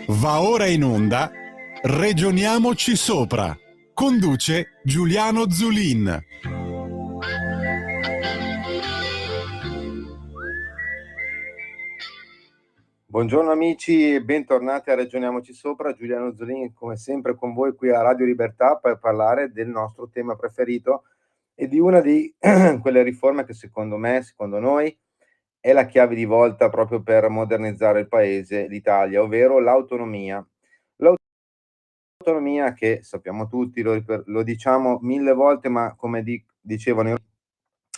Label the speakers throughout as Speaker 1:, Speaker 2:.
Speaker 1: Va ora in onda Regioniamoci sopra. Conduce Giuliano Zulin.
Speaker 2: Buongiorno amici e bentornati a Ragioniamoci Sopra. Giuliano Zulin come sempre con voi qui a Radio Libertà per parlare del nostro tema preferito e di una di quelle riforme che secondo noi è la chiave di volta proprio per modernizzare il paese, l'Italia, ovvero l'autonomia. L'autonomia che sappiamo tutti, lo diciamo mille volte, ma come dicevano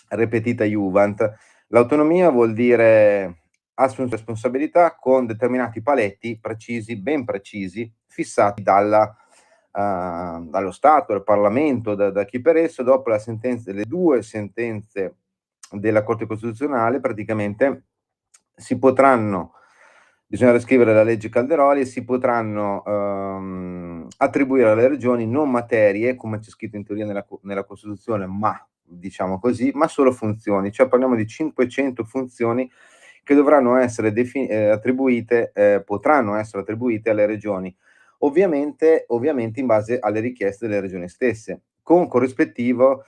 Speaker 2: repetita Juvent, l'autonomia vuol dire assunta responsabilità con determinati paletti precisi, ben precisi, fissati dallo Stato, dal Parlamento, da chi per esso, dopo le due sentenze della Corte Costituzionale, praticamente bisogna riscrivere la legge Calderoli e si potranno attribuire alle regioni non materie, come c'è scritto in teoria nella Costituzione, ma diciamo così, ma solo funzioni, cioè parliamo di 500 funzioni che dovranno essere potranno essere attribuite alle regioni, ovviamente in base alle richieste delle regioni stesse, con corrispettiva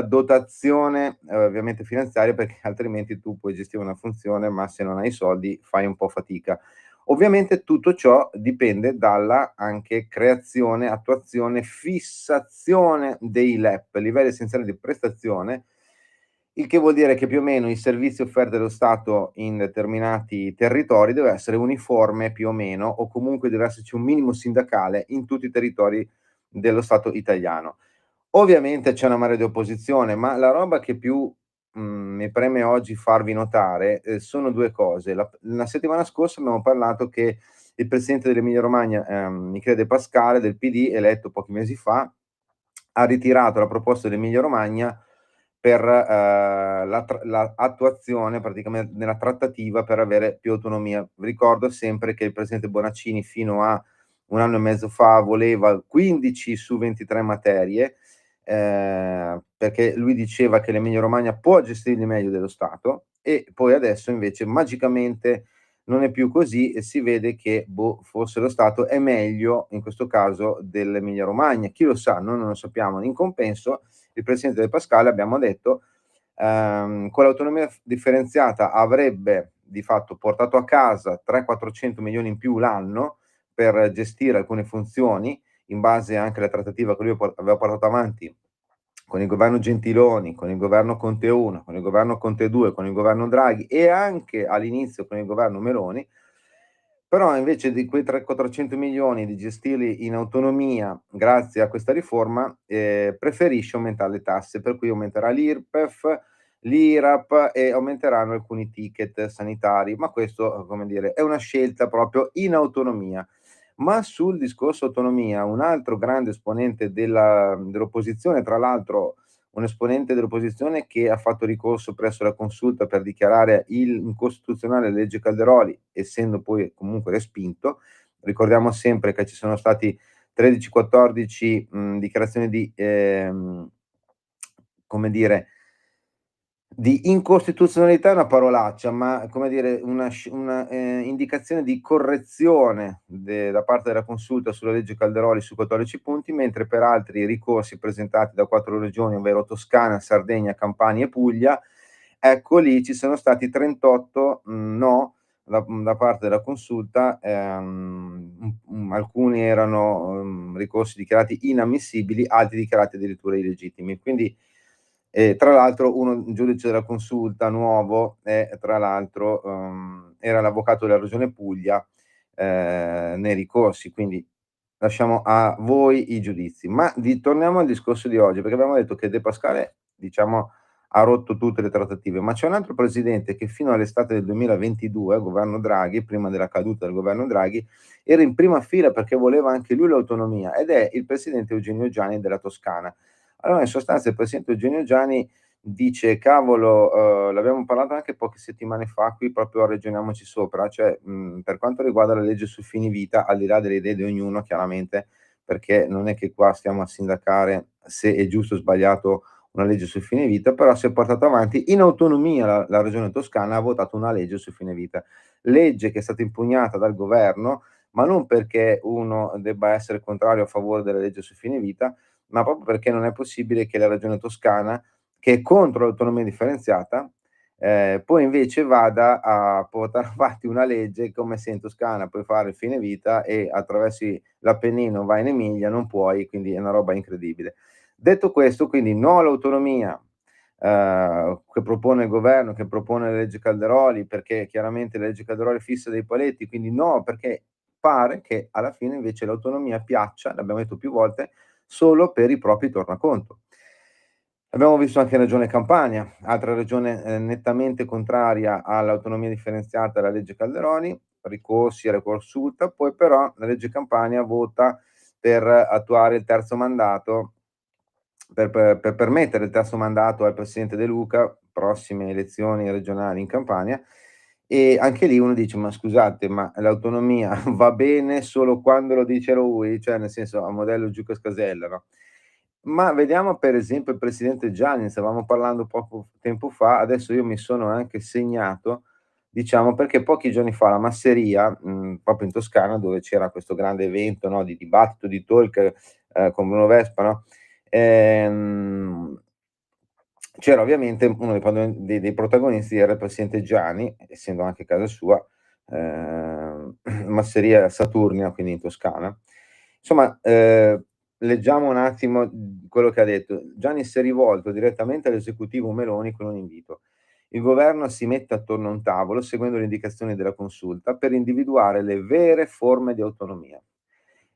Speaker 2: dotazione ovviamente finanziaria, perché altrimenti tu puoi gestire una funzione, ma se non hai i soldi fai un po' fatica. Ovviamente tutto ciò dipende dalla anche creazione, attuazione, fissazione dei LEP, livelli essenziali di prestazione, il che vuol dire che più o meno i servizi offerti dallo Stato in determinati territori deve essere uniforme più o meno, o comunque deve esserci un minimo sindacale in tutti i territori dello Stato italiano. Ovviamente c'è una marea di opposizione, ma la roba che più mi preme oggi farvi notare sono due cose. La settimana scorsa abbiamo parlato che il presidente dell'Emilia Romagna, Michele De Pascale, del PD, eletto pochi mesi fa, ha ritirato la proposta dell'Emilia Romagna per l'attuazione praticamente nella trattativa per avere più autonomia. Ricordo sempre che il presidente Bonaccini fino a un anno e mezzo fa voleva 15 su 23 materie, perché lui diceva che l'Emilia Romagna può gestirli meglio dello Stato, e poi adesso invece magicamente non è più così e si vede che forse lo Stato è meglio in questo caso dell'Emilia Romagna. Chi lo sa, noi non lo sappiamo. In compenso il presidente De Pascale, abbiamo detto, con l'autonomia differenziata avrebbe di fatto portato a casa 300-400 milioni in più l'anno per gestire alcune funzioni, in base anche alla trattativa che lui aveva portato avanti con il governo Gentiloni, con il governo Conte 1, con il governo Conte 2, con il governo Draghi e anche all'inizio con il governo Meloni. Però invece di quei 400 milioni di gestirli in autonomia grazie a questa riforma, preferisce aumentare le tasse, per cui aumenterà l'IRPEF, l'IRAP e aumenteranno alcuni ticket sanitari, ma questo, come dire, è una scelta proprio in autonomia. Ma sul discorso autonomia, un altro grande esponente dell'opposizione, tra l'altro un esponente dell'opposizione che ha fatto ricorso presso la Consulta per dichiarare incostituzionale la legge Calderoli, essendo poi comunque respinto. Ricordiamo sempre che ci sono stati 13-14 dichiarazioni come dire, di incostituzionalità è una parolaccia, ma come dire una indicazione di correzione da parte della Consulta sulla legge Calderoli su 14 punti, mentre per altri ricorsi presentati da 4 regioni, ovvero Toscana, Sardegna, Campania e Puglia, ecco lì ci sono stati 38 no da parte della Consulta, alcuni erano ricorsi dichiarati inammissibili, altri dichiarati addirittura illegittimi. Quindi tra l'altro un giudice della Consulta nuovo tra l'altro era l'avvocato della Regione Puglia nei ricorsi, quindi lasciamo a voi i giudizi. Ma torniamo al discorso di oggi, perché abbiamo detto che De Pascale, diciamo, ha rotto tutte le trattative, ma c'è un altro presidente che fino all'estate del 2022, governo Draghi, prima della caduta del governo Draghi, era in prima fila perché voleva anche lui l'autonomia, ed è il presidente Eugenio Giani della Toscana. Allora, in sostanza, il presidente Eugenio Giani dice: cavolo, l'abbiamo parlato anche poche settimane fa qui proprio a Ragioniamoci Sopra, cioè per quanto riguarda la legge sul fini vita, al di là delle idee di ognuno chiaramente, perché non è che qua stiamo a sindacare se è giusto o sbagliato una legge sul fine vita, però si è portato avanti in autonomia la regione Toscana ha votato una legge sul fine vita. Legge che è stata impugnata dal governo, ma non perché uno debba essere contrario o a favore della legge sul fine vita, ma proprio perché non è possibile che la regione Toscana, che è contro l'autonomia differenziata, poi invece vada a portare avanti una legge come se in Toscana puoi fare il fine vita e attraversi l'Appennino vai in Emilia, non puoi, quindi è una roba incredibile. Detto questo, quindi no all'autonomia, che propone il governo, che propone la legge Calderoli, perché chiaramente la legge Calderoli fissa dei paletti, quindi no, perché pare che alla fine invece l'autonomia piaccia, l'abbiamo detto più volte, solo per i propri tornaconto. Abbiamo visto anche in Regione Campania, altra regione, nettamente contraria all'autonomia differenziata e alla legge Calderoli, ricorsi e riconsulta, poi però la legge Campania vota per attuare il terzo mandato, per permettere il terzo mandato al presidente De Luca, prossime elezioni regionali in Campania, e anche lì uno dice: "Ma scusate, ma l'autonomia va bene solo quando lo dice lui?" Cioè nel senso a modello Giuca Scasella, no? Ma vediamo per esempio il presidente Gianni, stavamo parlando poco tempo fa, adesso io mi sono anche segnato, diciamo, perché pochi giorni fa la Masseria, proprio in Toscana, dove c'era questo grande evento, no, di dibattito, di talk, con Bruno Vespa, no, ehm, c'era ovviamente uno dei protagonisti era il presidente Gianni, essendo anche casa sua, Masseria Saturnia, quindi in Toscana. Insomma, leggiamo un attimo, quello che ha detto. Gianni si è rivolto direttamente all'esecutivo Meloni con un invito. Il governo si mette attorno a un tavolo, seguendo le indicazioni della consulta, per individuare le vere forme di autonomia.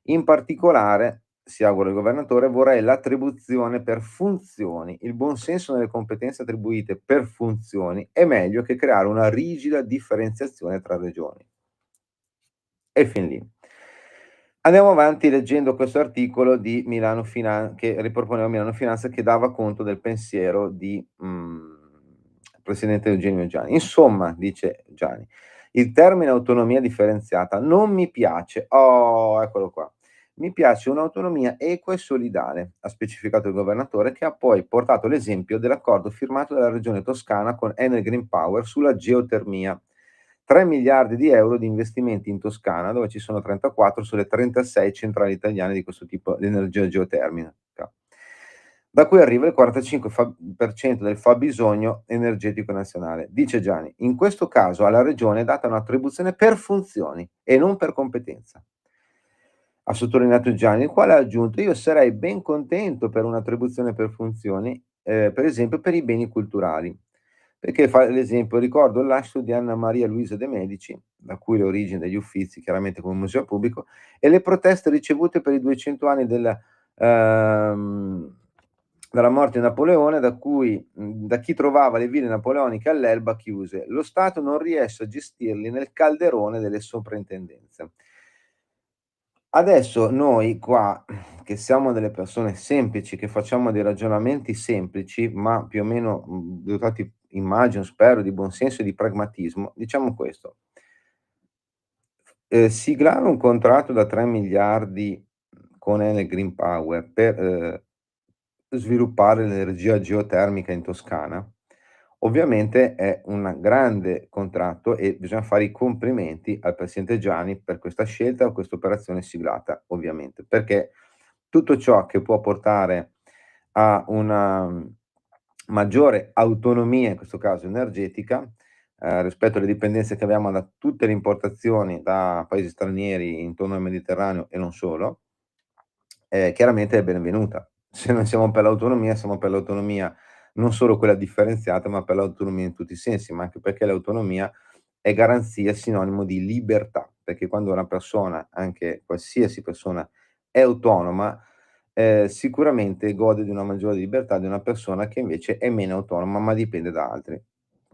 Speaker 2: In particolare, si augura il governatore, vorrei l'attribuzione per funzioni. Il buonsenso nelle competenze attribuite per funzioni è meglio che creare una rigida differenziazione tra regioni. E fin lì. Andiamo avanti leggendo questo articolo di Milano che riproponeva Milano Finanza, che dava conto del pensiero di, presidente Eugenio Giani. Insomma, dice Giani, il termine autonomia differenziata non mi piace. Oh, eccolo qua. Mi piace un'autonomia equa e solidale, ha specificato il governatore, che ha poi portato l'esempio dell'accordo firmato dalla regione Toscana con Enel Green Power sulla geotermia. 3 miliardi di euro di investimenti in Toscana, dove ci sono 34 sulle 36 centrali italiane di questo tipo di energia geotermica, da cui arriva il 45% del fabbisogno energetico nazionale. Dice Gianni, in questo caso alla regione è data un'attribuzione per funzioni e non per competenza. Ha sottolineato Gianni, il quale ha aggiunto: io sarei ben contento per un'attribuzione per funzioni, per esempio per i beni culturali. Perché fa l'esempio, ricordo il lascito di Anna Maria Luisa de' Medici, da cui le origini degli Uffizi, chiaramente come museo pubblico, e le proteste ricevute per i 200 anni dalla morte di Napoleone, da chi trovava le ville napoleoniche all'Elba chiuse. Lo Stato non riesce a gestirli nel calderone delle soprintendenze. Adesso noi qua, che siamo delle persone semplici, che facciamo dei ragionamenti semplici, ma più o meno, dotati, immagino, spero, di buonsenso e di pragmatismo, diciamo questo: siglare un contratto da 3 miliardi con Enel Green Power per, sviluppare l'energia geotermica in Toscana, ovviamente è un grande contratto e bisogna fare i complimenti al presidente Gianni per questa scelta o questa operazione siglata, ovviamente, perché tutto ciò che può portare a una maggiore autonomia, in questo caso energetica, rispetto alle dipendenze che abbiamo da tutte le importazioni da paesi stranieri intorno al Mediterraneo e non solo, chiaramente è benvenuta. Se noi siamo per l'autonomia, siamo per l'autonomia non solo quella differenziata, ma per l'autonomia in tutti i sensi, ma anche perché l'autonomia è garanzia, sinonimo di libertà, perché quando una persona, anche qualsiasi persona, è autonoma, sicuramente gode di una maggiore libertà di una persona che invece è meno autonoma, ma dipende da altri.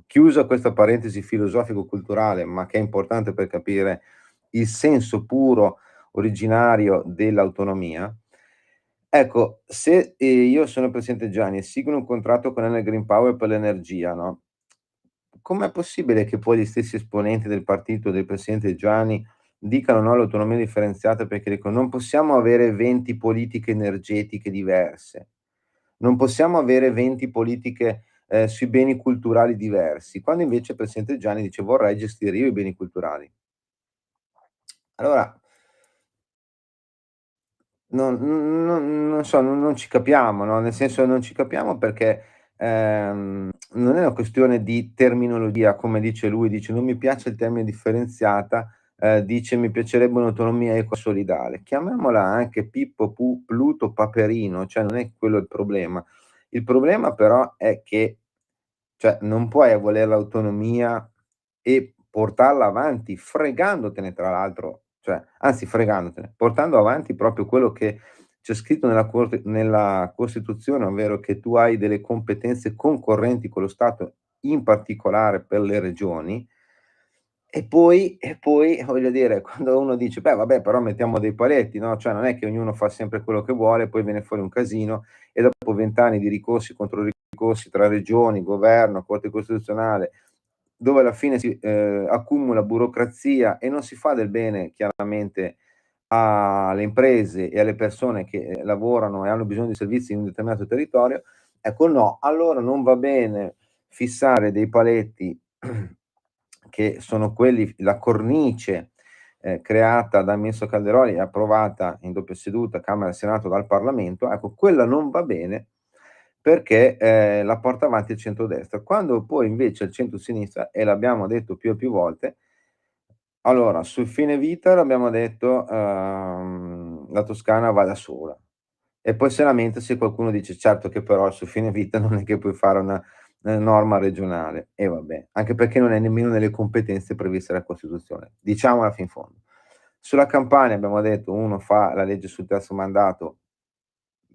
Speaker 2: Chiusa questa parentesi filosofico-culturale, ma che è importante per capire il senso puro, originario dell'autonomia, ecco, se, io sono il presidente Gianni e siglo un contratto con Enel Green Power per l'energia, no, com'è possibile che poi gli stessi esponenti del partito del presidente Gianni dicano no all'autonomia differenziata perché dicono: "Non possiamo avere 20 politiche energetiche diverse"? Non possiamo avere 20 politiche, sui beni culturali diversi, quando invece il presidente Gianni dice: "Vorrei gestire io i beni culturali". Allora non so, non ci capiamo, no, nel senso non ci capiamo perché, non è una questione di terminologia, come dice lui, dice: "Non mi piace il termine differenziata", dice: "Mi piacerebbe un'autonomia equo-solidale". Chiamiamola anche Pippo, Pluto, Paperino, cioè non è quello il problema. Il problema però è che, cioè, non puoi voler l'autonomia e portarla avanti fregandotene tra l'altro, cioè anzi fregandotene, portando avanti proprio quello che c'è scritto nella Costituzione, ovvero che tu hai delle competenze concorrenti con lo Stato, in particolare per le regioni, e poi voglio dire, quando uno dice: "Beh, vabbè, però mettiamo dei paletti", no, cioè non è che ognuno fa sempre quello che vuole, poi viene fuori un casino e dopo 20 anni di ricorsi contro ricorsi tra regioni, governo, Corte Costituzionale, dove alla fine si, accumula burocrazia e non si fa del bene chiaramente alle imprese e alle persone che, lavorano e hanno bisogno di servizi in un determinato territorio, ecco no, allora non va bene fissare dei paletti che sono quelli la cornice, creata da Amministro Calderoli e approvata in doppia seduta Camera e Senato dal Parlamento, ecco quella non va bene perché, la porta avanti il centrodestra. Quando poi invece il centrosinistra, e l'abbiamo detto più e più volte, allora sul fine vita l'abbiamo detto, la Toscana va da sola. E poi se lamenta se qualcuno dice: "Certo che però sul fine vita non è che puoi fare una, norma regionale". E vabbè, anche perché non è nemmeno nelle competenze previste dalla Costituzione, diciamola fin fondo. Sulla Campania abbiamo detto: uno fa la legge sul terzo mandato,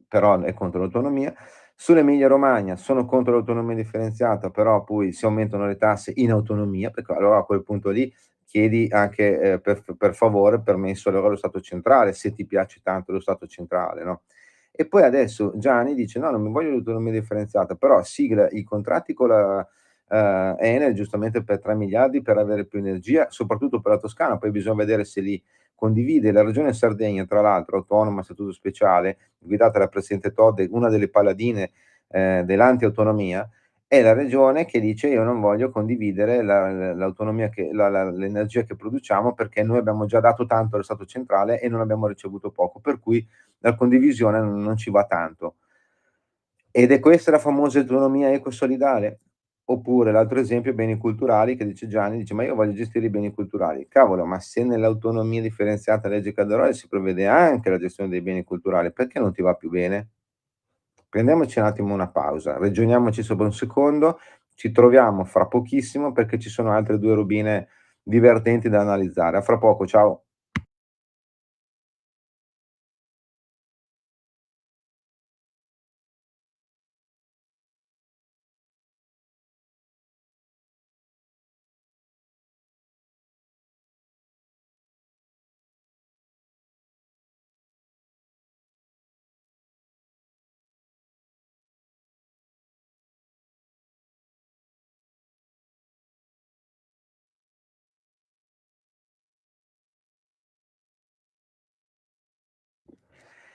Speaker 2: però è contro l'autonomia. Sull'Emilia Romagna sono contro l'autonomia differenziata, però poi si aumentano le tasse in autonomia, perché allora a quel punto lì chiedi anche, per favore permesso allora allo Stato centrale, se ti piace tanto lo Stato centrale, no. E poi adesso Gianni dice: "No, non mi voglio l'autonomia differenziata", però sigla i contratti con la, Enel giustamente per 3 miliardi per avere più energia, soprattutto per la Toscana, poi bisogna vedere se li condivide. La regione Sardegna, tra l'altro, autonoma a statuto speciale, guidata dal presidente Todde, una delle paladine, dell'anti-autonomia, è la regione che dice: "Io non voglio condividere l'autonomia che l'energia che produciamo, perché noi abbiamo già dato tanto allo Stato centrale e non abbiamo ricevuto poco, per cui la condivisione non ci va tanto". Ed è questa la famosa autonomia eco-solidale? Oppure l'altro esempio, beni culturali, che dice Gianni, dice: "Ma io voglio gestire i beni culturali". Cavolo, ma se nell'autonomia differenziata legge Calderoli si prevede anche la gestione dei beni culturali, perché non ti va più bene? Prendiamoci un attimo una pausa, ragioniamoci sopra un secondo, ci troviamo fra pochissimo perché ci sono altre 2 robine divertenti da analizzare. A fra poco, ciao.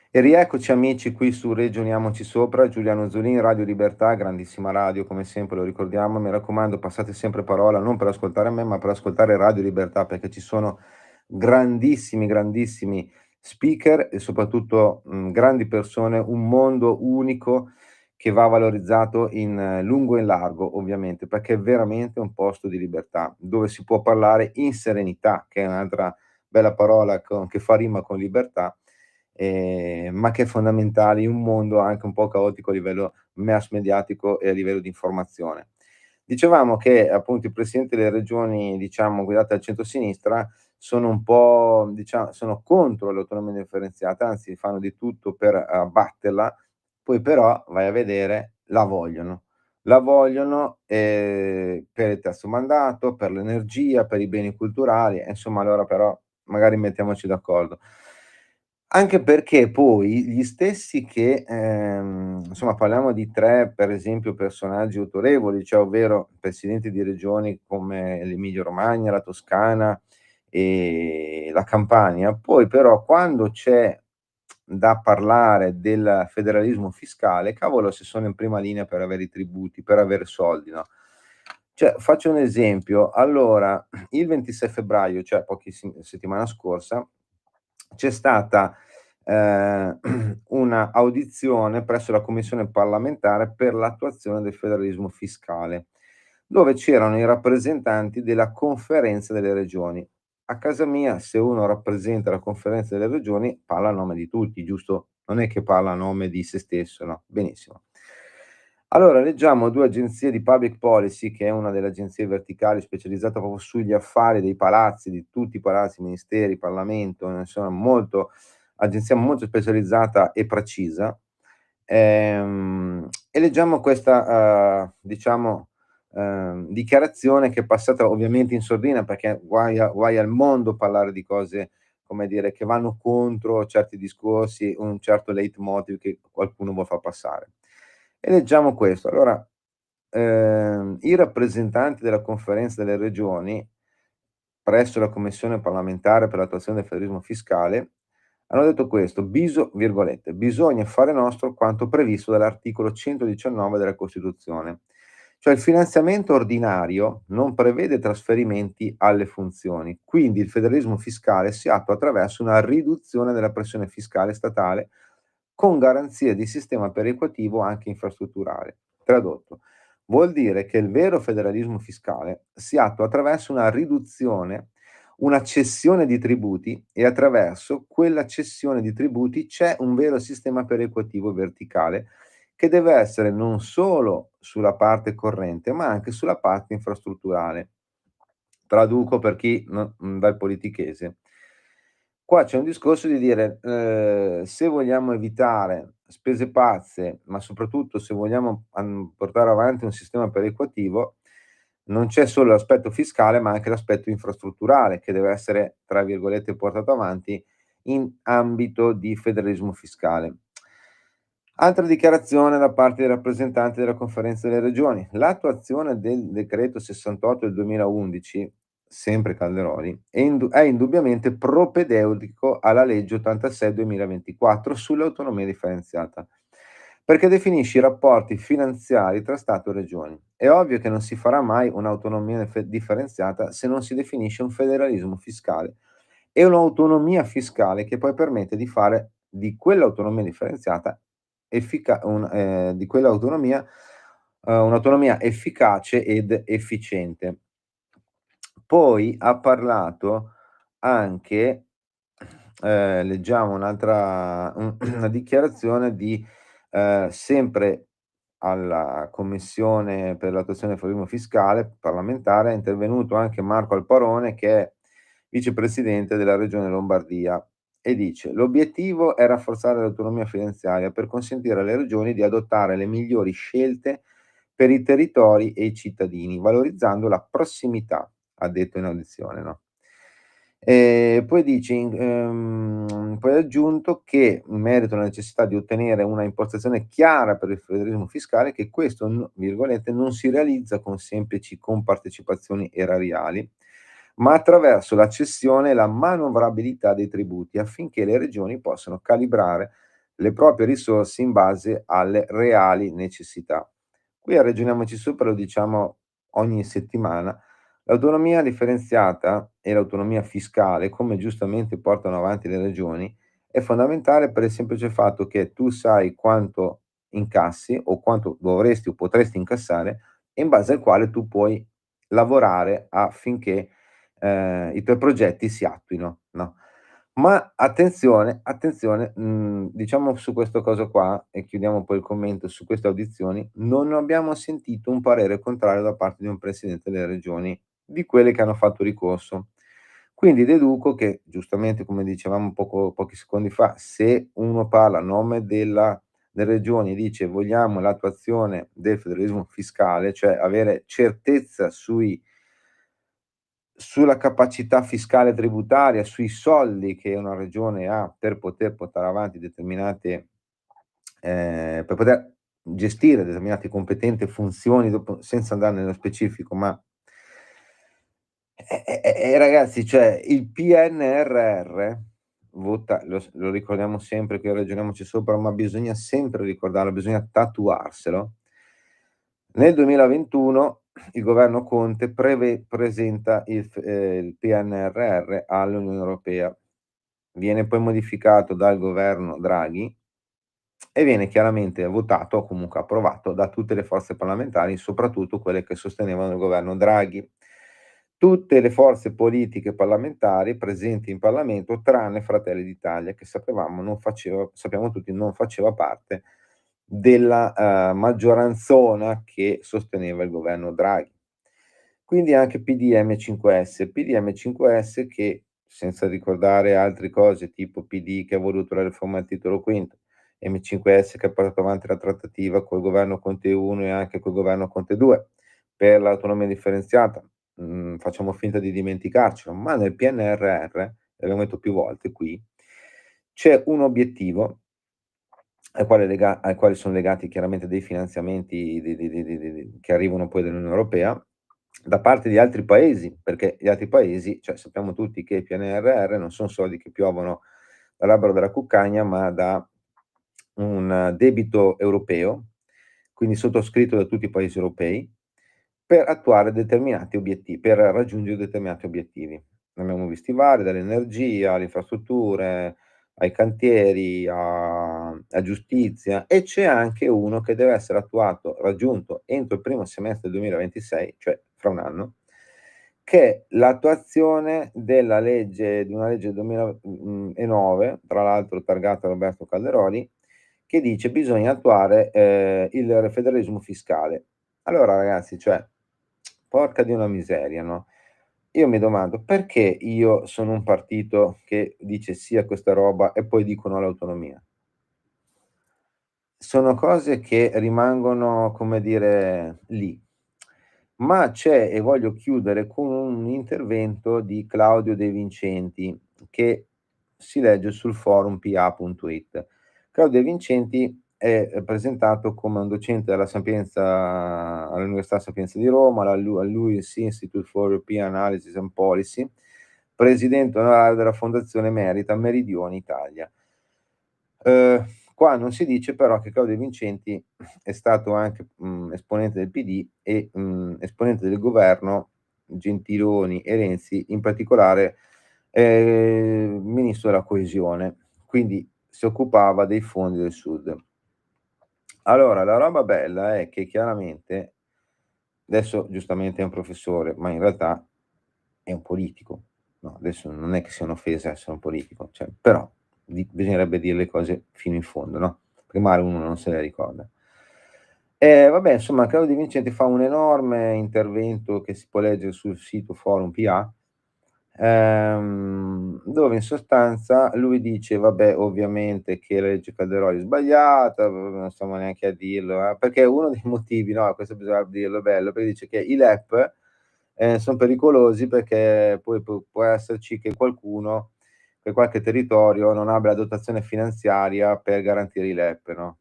Speaker 2: E rieccoci amici qui su Ragioniamoci Sopra, Giuliano Zolin, Radio Libertà, grandissima radio come sempre, lo ricordiamo, mi raccomando passate sempre parola, non per ascoltare me, ma per ascoltare Radio Libertà, perché ci sono grandissimi, grandissimi speaker e soprattutto, grandi persone, un mondo unico che va valorizzato in lungo e in largo ovviamente, perché è veramente un posto di libertà, dove si può parlare in serenità, che è un'altra bella parola che fa rima con libertà, ma che è fondamentale in un mondo anche un po' caotico a livello mass mediatico e a livello di informazione. Dicevamo che appunto i presidenti delle regioni, diciamo, guidate dal centrosinistra sono un po', sono contro l'autonomia differenziata, anzi fanno di tutto per abbatterla, poi però vai a vedere la vogliono. La vogliono, per il terzo mandato, per l'energia, per i beni culturali, e insomma allora però magari mettiamoci d'accordo. Anche perché poi gli stessi che, insomma parliamo di 3 per esempio personaggi autorevoli, cioè ovvero presidenti di regioni come l'Emilia Romagna, la Toscana e la Campania, poi però quando c'è da parlare del federalismo fiscale, cavolo se sono in prima linea per avere i tributi, per avere soldi, no? Cioè, faccio un esempio, allora, il 26 febbraio, cioè settimana scorsa, c'è stata una audizione presso la commissione parlamentare per l'attuazione del federalismo fiscale, dove c'erano i rappresentanti della conferenza delle regioni. A casa mia, se uno rappresenta la conferenza delle regioni, parla a nome di tutti, giusto? Non è che parla a nome di se stesso, no? Benissimo. Allora, leggiamo 2 agenzie di public policy, che è una delle agenzie verticali specializzata proprio sugli affari dei palazzi, di tutti i palazzi, ministeri, Parlamento, insomma agenzia molto specializzata e precisa. E leggiamo questa, diciamo, dichiarazione che è passata ovviamente in sordina, perché guai al mondo parlare di cose, come dire, che vanno contro certi discorsi, un certo leitmotiv che qualcuno vuol far passare. E leggiamo questo. Allora, i rappresentanti della Conferenza delle Regioni, presso la Commissione parlamentare per l'attuazione del federalismo fiscale, hanno detto questo: virgolette, "Bisogna fare nostro quanto previsto dall'articolo 119 della Costituzione. Cioè il finanziamento ordinario non prevede trasferimenti alle funzioni, quindi il federalismo fiscale si attua attraverso una riduzione della pressione fiscale statale con garanzie di sistema perequativo anche infrastrutturale." Tradotto, vuol dire che il vero federalismo fiscale si attua attraverso una riduzione, una cessione di tributi, e attraverso quella cessione di tributi c'è un vero sistema perequativo verticale che deve essere non solo sulla parte corrente, ma anche sulla parte infrastrutturale. Traduco per chi dal politichese. Qua c'è un discorso di dire, se vogliamo evitare spese pazze, ma soprattutto se vogliamo portare avanti un sistema perequativo, non c'è solo l'aspetto fiscale, ma anche l'aspetto infrastrutturale che deve essere, tra virgolette, "portato avanti" in ambito di federalismo fiscale. Altra dichiarazione da parte dei rappresentanti della Conferenza delle Regioni: l'attuazione del decreto 68 del 2011, sempre Calderoli, è indubbiamente propedeutico alla legge 86 2024 sull'autonomia differenziata, perché definisce i rapporti finanziari tra Stato e Regioni. È ovvio che non si farà mai un'autonomia differenziata se non si definisce un federalismo fiscale e un'autonomia fiscale che poi permette di fare di quell'autonomia differenziata di quell'autonomia, un'autonomia efficace ed efficiente. Poi ha parlato anche, leggiamo una dichiarazione di, sempre alla Commissione per l'attuazione del federalismo fiscale parlamentare, è intervenuto anche Marco Alparone, che è vicepresidente della Regione Lombardia, e dice: "L'obiettivo è rafforzare l'autonomia finanziaria per consentire alle regioni di adottare le migliori scelte per i territori e i cittadini, valorizzando la prossimità", ha detto in audizione, no? Poi dice poi ha aggiunto che, in merito alla necessità di ottenere una impostazione chiara per il federalismo fiscale, che questo virgolette, "non si realizza con semplici compartecipazioni erariali, ma attraverso la cessione e la manovrabilità dei tributi, affinché le regioni possano calibrare le proprie risorse in base alle reali necessità." Qui a Ragioniamoci Sopra lo diciamo ogni settimana: l'autonomia differenziata e l'autonomia fiscale, come giustamente portano avanti le regioni, è fondamentale per il semplice fatto che tu sai quanto incassi o quanto dovresti o potresti incassare, e in base al quale tu puoi lavorare affinché, i tuoi progetti si attuino, no? Ma attenzione, diciamo su questa cosa qua, e chiudiamo poi il commento su queste audizioni, non abbiamo sentito un parere contrario da parte di un presidente delle regioni, di quelle che hanno fatto ricorso. Quindi deduco che, giustamente come dicevamo pochi secondi fa, se uno parla a nome delle regioni e dice: "Vogliamo l'attuazione del federalismo fiscale", cioè avere certezza sulla capacità fiscale tributaria, sui soldi che una regione ha per poter portare avanti determinate per poter gestire determinate competenze e funzioni, dopo senza andare nello specifico, ma ragazzi, cioè il PNRR lo ricordiamo sempre che ragioniamoci sopra, ma bisogna sempre ricordarlo, bisogna tatuarselo. Nel 2021 il governo Conte presenta il PNRR all'Unione Europea. Viene poi modificato dal governo Draghi e viene chiaramente votato o comunque approvato da tutte le forze parlamentari, soprattutto quelle che sostenevano il governo Draghi. Tutte le forze politiche parlamentari presenti in Parlamento, tranne Fratelli d'Italia, che sappiamo tutti, non faceva parte della maggioranzona che sosteneva il governo Draghi. Quindi anche PDM 5S. PDM 5S che, senza ricordare altre cose, tipo PD che ha voluto la riforma del Titolo V, M5S che ha portato avanti la trattativa col governo Conte 1 e anche col governo Conte 2 per l'autonomia differenziata. Facciamo finta di dimenticarcelo, ma nel PNRR, l'abbiamo detto più volte qui, c'è un obiettivo ai quali sono legati chiaramente dei finanziamenti che arrivano poi dall'Unione Europea, da parte di altri paesi, perché gli altri paesi, cioè sappiamo tutti che i PNRR non sono soldi che piovono dall'albero della cuccagna, ma da un debito europeo, quindi sottoscritto da tutti i paesi europei, per attuare determinati obiettivi, per raggiungere determinati obiettivi. Ne abbiamo visti vari, dall'energia alle infrastrutture, ai cantieri, a giustizia, e c'è anche uno che deve essere raggiunto entro il primo semestre 2026, cioè fra un anno, che è l'attuazione di una legge del 2009, tra l'altro targata Roberto Calderoli, che dice bisogna attuare il federalismo fiscale. Allora ragazzi, cioè, porca di una miseria, no? Io mi domando perché io sono un partito che dice sì a questa roba e poi dico no all'autonomia. Sono cose che rimangono, come dire, lì. Ma c'è, e voglio chiudere con un intervento di Claudio De Vincenti, che si legge sul forum pa.it. Claudio De Vincenti è presentato come un docente della Sapienza all'Università Sapienza di Roma, al Lewis Institute for European Analysis and Policy, presidente onorario della Fondazione Merita Meridione Italia. Qua non si dice però che Claudio De Vincenti è stato anche, esponente del PD e, esponente del governo Gentiloni e Renzi, in particolare, ministro della coesione, quindi si occupava dei fondi del Sud. Allora, la roba bella è che chiaramente adesso giustamente è un professore, ma in realtà è un politico. No, adesso non è che sia un'offesa essere un politico, cioè, però bisognerebbe dire le cose fino in fondo, no? Perché magari uno non se le ricorda. E vabbè, insomma, Claudio De Vincenti fa un enorme intervento che si può leggere sul sito Forum PA, dove in sostanza lui dice, vabbè, ovviamente che la legge Calderoli è sbagliata, non stiamo neanche a dirlo, perché uno dei motivi, no, questo bisogna dirlo, è bello, perché dice che i LEP son pericolosi perché poi può esserci che qualcuno, che qualche territorio non abbia la dotazione finanziaria per garantire i LEP, no?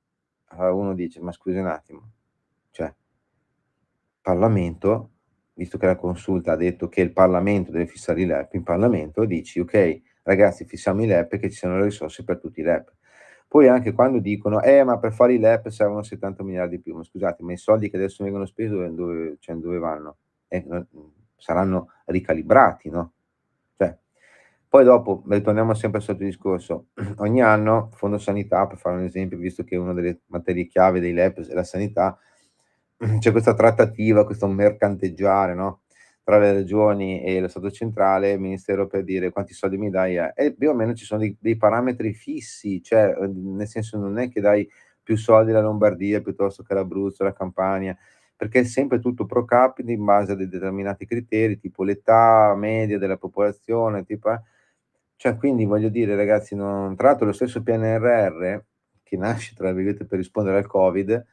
Speaker 2: Allora uno dice: "Ma scusi un attimo, cioè Parlamento, visto che la consulta ha detto che il Parlamento deve fissare i LEP, in Parlamento dici: "Okay, ragazzi fissiamo i LEP e che ci siano le risorse per tutti i LEP". Poi anche quando dicono: ma per fare i LEP servono 70 miliardi in più". Ma scusate, ma i soldi che adesso vengono spesi dove vanno? Saranno ricalibrati, no, cioè poi dopo ritorniamo sempre al solito discorso, ogni anno Fondo Sanità, per fare un esempio, visto che una delle materie chiave dei LEP è la sanità, c'è questa trattativa, questo mercanteggiare, no, tra le regioni e lo Stato centrale, il ministero per dire: "Quanti soldi mi dai?" E più o meno ci sono dei parametri fissi, cioè, nel senso non è che dai più soldi alla Lombardia piuttosto che all'Abruzzo, alla Campania, perché è sempre tutto pro capite in base a dei determinati criteri, tipo l'età media della popolazione, tipo cioè quindi voglio dire ragazzi, tra l'altro lo stesso PNRR, che nasce tra virgolette per rispondere al Covid,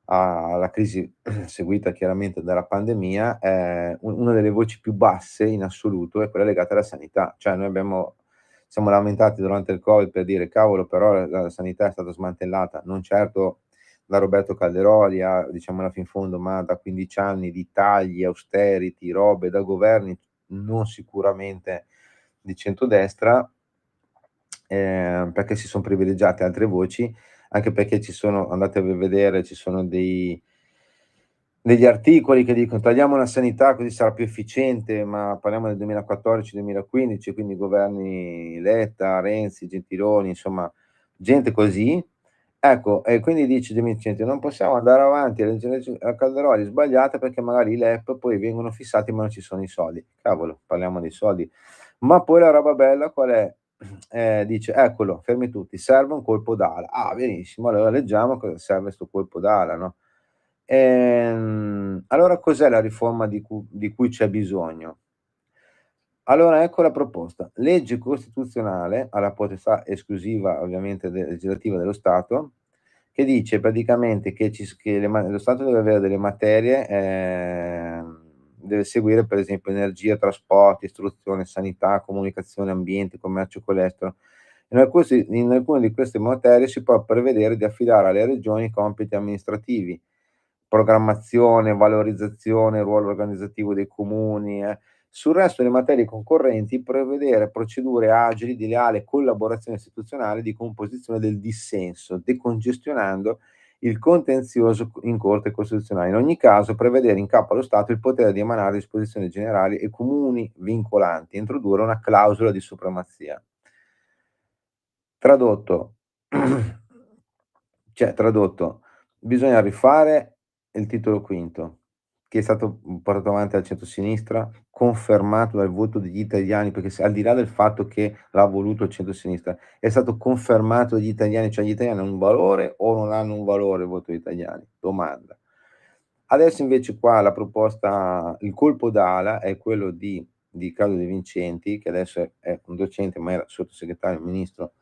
Speaker 2: alla crisi seguita chiaramente dalla pandemia, una delle voci più basse in assoluto è quella legata alla sanità. Cioè noi siamo lamentati durante il Covid per dire: "Cavolo però la sanità è stata smantellata", non certo da Roberto Calderoli diciamo fin fondo, ma da 15 anni di tagli, austerity, robe da governi non sicuramente di centrodestra, perché si son privilegiate altre voci, anche perché ci sono, andate a vedere, ci sono degli articoli che dicono: "Tagliamo la sanità così sarà più efficiente", ma parliamo del 2014-2015, quindi governi Letta, Renzi, Gentiloni, insomma gente così. Ecco, e quindi dice De Vincenti: "Non possiamo andare avanti a Calderoli sbagliata perché magari i LEP poi vengono fissati ma non ci sono i soldi". Cavolo, parliamo dei soldi. Ma poi la roba bella qual è? Dice: "Eccolo, fermi tutti, serve un colpo d'ala". Ah, benissimo, allora leggiamo cosa serve 'sto colpo d'ala, no? Allora cos'è la riforma di cui c'è bisogno? Allora ecco la proposta: legge costituzionale, ha la potestà esclusiva ovviamente legislativa dello Stato, che dice praticamente che lo Stato deve avere delle materie, deve seguire per esempio energia, trasporti, istruzione, sanità, comunicazione, ambiente, commercio con l'estero. In alcune di queste materie si può prevedere di affidare alle regioni compiti amministrativi, programmazione, valorizzazione, ruolo organizzativo dei comuni. Sul resto delle materie concorrenti prevedere procedure agili di leale collaborazione istituzionale di composizione del dissenso, decongestionando il contenzioso in Corte Costituzionale. In ogni caso, prevedere in capo allo Stato il potere di emanare disposizioni generali e comuni vincolanti, e introdurre una clausola di supremazia. Tradotto, tradotto, bisogna rifare il Titolo V, che è stato, portato avanti dal centrosinistra, confermato dal voto degli italiani, perché se al di là del fatto che l'ha voluto il centrosinistra, è stato confermato dagli italiani, cioè gli italiani hanno un valore o non hanno un valore il voto degli italiani? Domanda. Adesso invece qua la proposta, il colpo d'ala è quello di Claudio De Vincenti, che adesso è un docente, ma era sottosegretario, ministro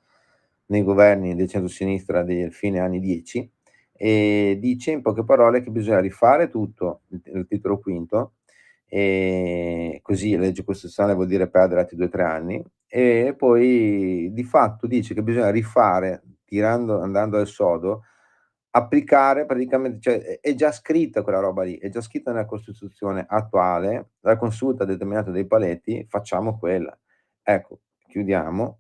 Speaker 2: nei governi del centrosinistra del fine anni '10, e dice in poche parole che bisogna rifare tutto il Titolo V, così la legge costituzionale vuol dire perdere altri 2, 3 anni, e poi di fatto dice che bisogna rifare, andando al sodo, applicare praticamente, cioè è già scritta quella roba lì, è già scritta nella Costituzione attuale, la Consulta ha determinato dei paletti, facciamo quella. Ecco, chiudiamo,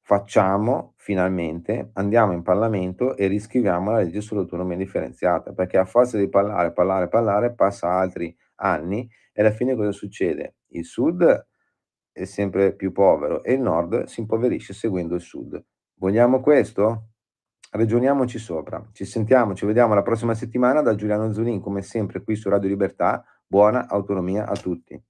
Speaker 2: facciamo finalmente, andiamo in Parlamento e riscriviamo la legge sull'autonomia differenziata, perché a forza di parlare, parlare, parlare, passa altri anni e alla fine cosa succede? Il Sud è sempre più povero e il Nord si impoverisce seguendo il Sud. Vogliamo questo? Ragioniamoci sopra. Ci sentiamo, ci vediamo la prossima settimana da Giuliano Zulin, come sempre qui su Radio Libertà. Buona autonomia a tutti.